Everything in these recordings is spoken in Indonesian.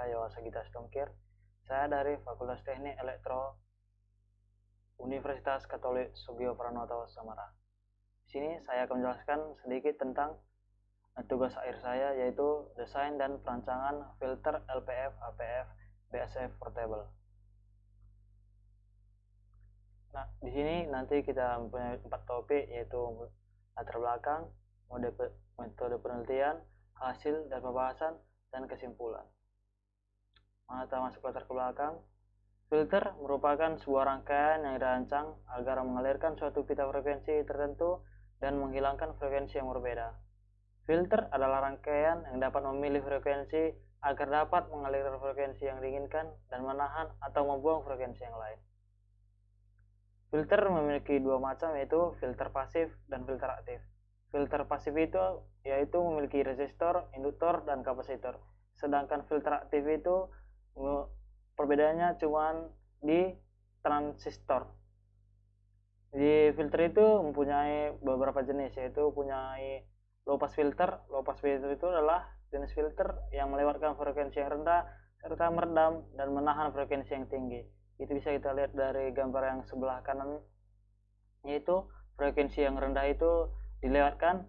saya Yowas Sagita Stongkir. Saya dari Fakultas Teknik Elektro Universitas Katolik Sugio Pranoto Samarang. Di sini saya akan menjelaskan sedikit tentang tugas akhir saya, yaitu desain dan perancangan filter LPF, HPF, BSF portable. Nah, di sini nanti kita mempunyai 4 topik, yaitu latar belakang, metode penelitian, hasil dan pembahasan, dan kesimpulan. Kita masuk latar belakang. Filter merupakan sebuah rangkaian yang dirancang agar mengalirkan suatu pita frekuensi tertentu dan menghilangkan frekuensi yang berbeda. Filter adalah rangkaian yang dapat memilih frekuensi agar dapat mengalirkan frekuensi yang diinginkan dan menahan atau membuang frekuensi yang lain. Filter memiliki dua macam, yaitu filter pasif dan filter aktif. Filter pasif itu yaitu memiliki resistor, induktor, dan kapasitor. Sedangkan filter aktif itu perbedaannya cuma di transistor. Di filter itu mempunyai beberapa jenis, yaitu punyai low pass filter. Low pass filter itu adalah jenis filter yang melewatkan frekuensi yang rendah serta meredam dan menahan frekuensi yang tinggi. Itu bisa kita lihat dari gambar yang sebelah kanan, yaitu frekuensi yang rendah itu dilewatkan,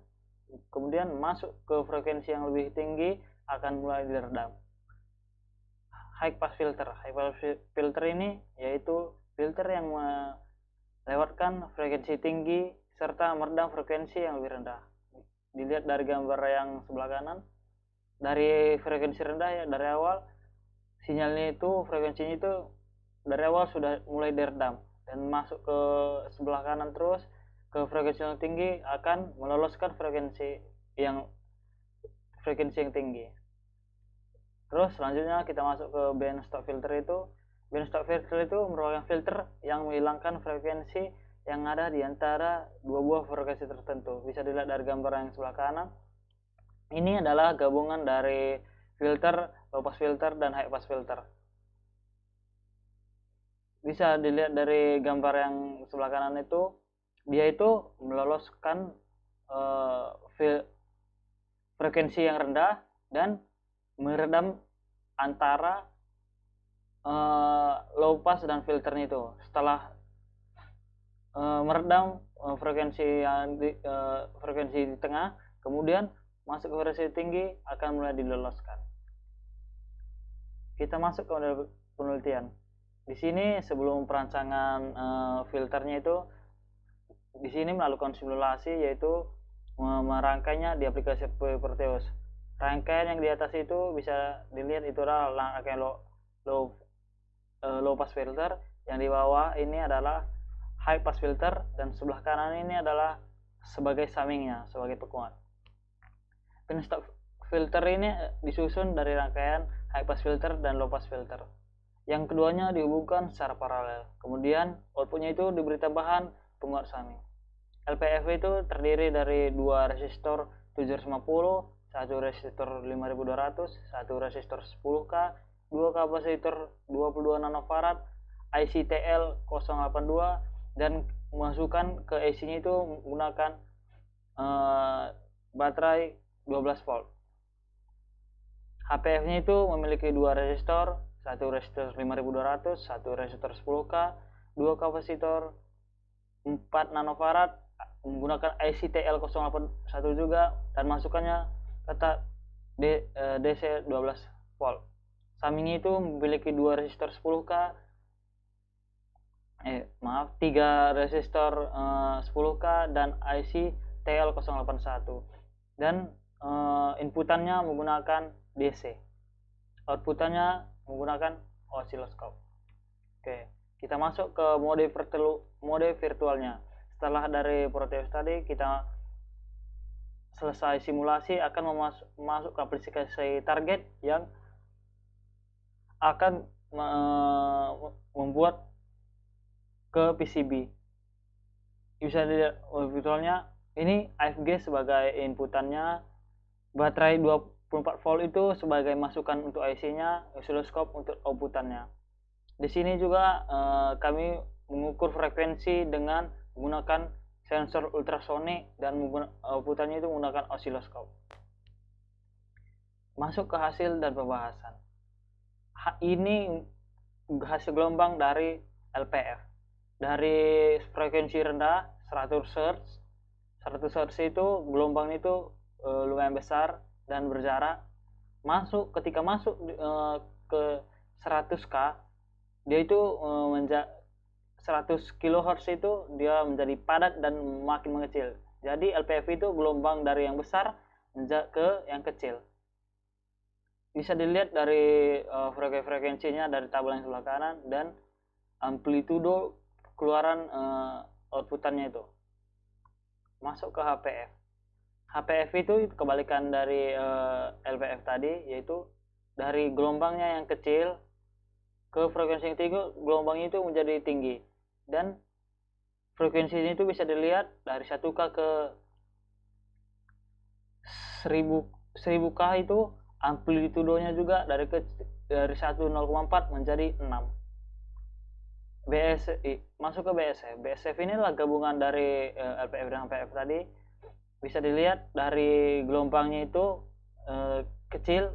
kemudian masuk ke frekuensi yang lebih tinggi akan mulai diredam. High pass filter. High pass filter ini yaitu filter yang melewatkan frekuensi tinggi serta meredam frekuensi yang lebih rendah. Dilihat dari gambar yang sebelah kanan, dari frekuensi rendah ya, dari awal sinyalnya itu, frekuensinya itu dari awal sudah mulai diredam, dan masuk ke sebelah kanan terus ke frekuensi yang tinggi akan meloloskan frekuensi yang tinggi. Terus selanjutnya kita masuk ke band stop filter itu. Band stop filter itu merupakan filter yang menghilangkan frekuensi yang ada di antara dua buah frekuensi tertentu. Bisa dilihat dari gambar yang sebelah kanan. Ini adalah gabungan dari filter, low pass filter, dan high pass filter. Bisa dilihat dari gambar yang sebelah kanan itu, dia itu meloloskan frekuensi yang rendah dan meredam antara low pass dan filternya itu. Setelah meredam frekuensi di tengah, kemudian masuk ke frekuensi tinggi akan mulai diloloskan. Kita masuk ke penelitian. Di sini sebelum perancangan filternya itu, di sini melakukan simulasi, yaitu merangkainya di aplikasi Proteus. Rangkaian yang di atas itu bisa dilihat itu adalah rangkaian low pass filter, yang di bawah ini adalah high pass filter, dan sebelah kanan ini adalah sebagai summingnya, sebagai penguat. Stop filter ini disusun dari rangkaian high pass filter dan low pass filter. Yang keduanya dihubungkan secara paralel. Kemudian outputnya itu diberi tambahan penguat summing. LPF itu terdiri dari dua resistor 750, satu resistor 5200, satu resistor 10K, dua kapasitor 22 nanofarad, IC TL082, dan memasukkan ke IC-nya itu menggunakan baterai 12 volt. HPF-nya itu memiliki dua resistor, satu resistor 5200, satu resistor 10K, dua kapasitor 4 nanofarad, menggunakan IC TL081 juga, dan masukannya kata DC 12 volt. Summingnya itu memiliki dua resistor 10K, 3 resistor 10K dan IC TL081, dan inputannya menggunakan DC, outputannya menggunakan osiloskop. Oke, kita masuk ke mode virtualnya. Setelah dari Proteus tadi kita selesai simulasi, akan masuk ke aplikasi target yang akan membuat ke PCB. Bisa dilihat virtualnya, ini AFG sebagai inputannya, baterai 24 volt itu sebagai masukan untuk IC-nya, osiloskop untuk outputannya. Di sini juga kami mengukur frekuensi dengan menggunakan sensor ultrasonik, dan outputannya itu menggunakan osiloskop. Masuk ke hasil dan pembahasan. Ini hasil gelombang dari LPF. Dari frekuensi rendah 100 Hz. 100 Hz itu gelombang itu lumayan besar dan berjarak. Ketika masuk ke 100K, dia itu 100 kHz itu dia menjadi padat dan makin mengecil. Jadi LPF itu gelombang dari yang besar ke yang kecil. Bisa dilihat dari frekuensinya dari tabel yang sebelah kanan dan amplitudo keluaran outputannya itu. Masuk ke HPF. HPF itu kebalikan dari LPF tadi, yaitu dari gelombangnya yang kecil ke frekuensi yang tinggi, gelombangnya itu menjadi tinggi. Dan frekuensinya itu bisa dilihat dari 1K ke 1000K itu amplitudonya juga dari 1,04 menjadi 6. Masuk ke BSF. BSF ini adalah gabungan dari LPF dan HPF tadi. Bisa dilihat dari gelombangnya itu kecil,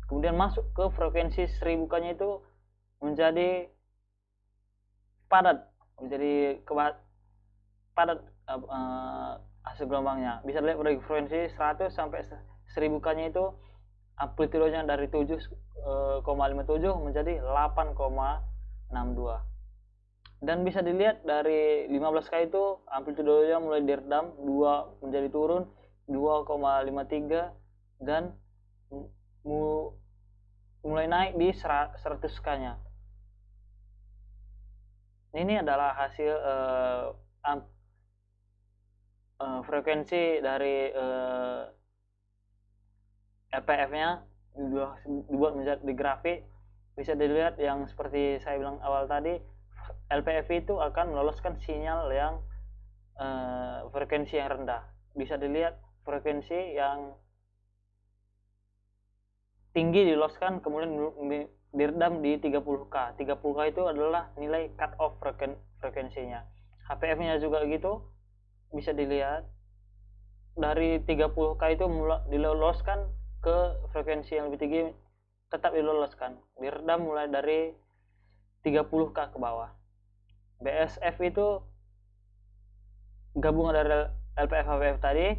kemudian masuk ke frekuensi 1000K-nya itu menjadi padat, padat hasil gelombangnya. Bisa dilihat dari frekuensi 100 sampai 1000K-nya itu amplitudonya dari 7,57 menjadi 8,62. Dan bisa dilihat dari 15K itu amplitudenya mulai diredam 2 menjadi turun 2,53 dan mulai naik di 100K-nya. Ini adalah hasil frekuensi dari LPF-nya dibuat menjadi di grafik. Bisa dilihat yang seperti saya bilang awal tadi, LPF itu akan meloloskan sinyal yang frekuensi yang rendah. Bisa dilihat frekuensi yang tinggi diloloskan kemudian diredam di 30K. 30K itu adalah nilai cut off frekuensinya. HPF-nya juga gitu, bisa dilihat dari 30K itu diloloskan ke frekuensi yang lebih tinggi, tetap diloloskan, diredam mulai dari 30K ke bawah. BSF itu gabungan dari LPF HPF tadi,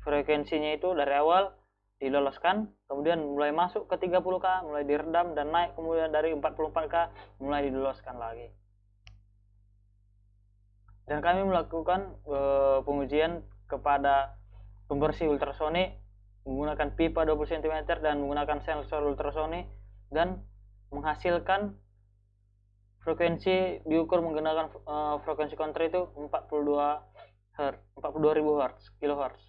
frekuensinya itu dari awal diloloskan, kemudian mulai masuk ke 30K, mulai diredam dan naik, kemudian dari 44K mulai diloloskan lagi. Dan kami melakukan pengujian kepada pembersih ultrasonik menggunakan pipa 20 cm dan menggunakan sensor ultrasonik dan menghasilkan frekuensi diukur menggunakan frekuensi counter itu 42.000 kHz.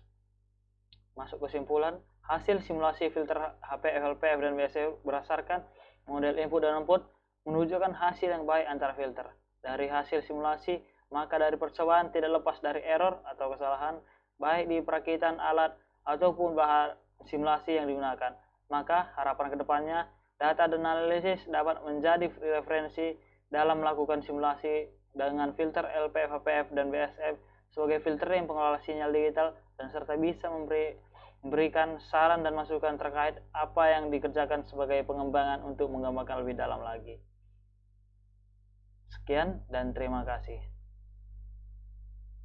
Masuk kesimpulan, hasil simulasi filter HPF, LPF, dan BSF berdasarkan model input dan output menunjukkan hasil yang baik antara filter. Dari hasil simulasi, maka dari percobaan tidak lepas dari error atau kesalahan, baik di perakitan alat ataupun bahan simulasi yang digunakan. Maka harapan kedepannya, data dan analisis dapat menjadi referensi dalam melakukan simulasi dengan filter LPF, HPF, dan BSF sebagai filtering pengelola sinyal digital, dan serta bisa memberikan saran dan masukan terkait apa yang dikerjakan sebagai pengembangan untuk mengembangkan lebih dalam lagi. Sekian dan terima kasih.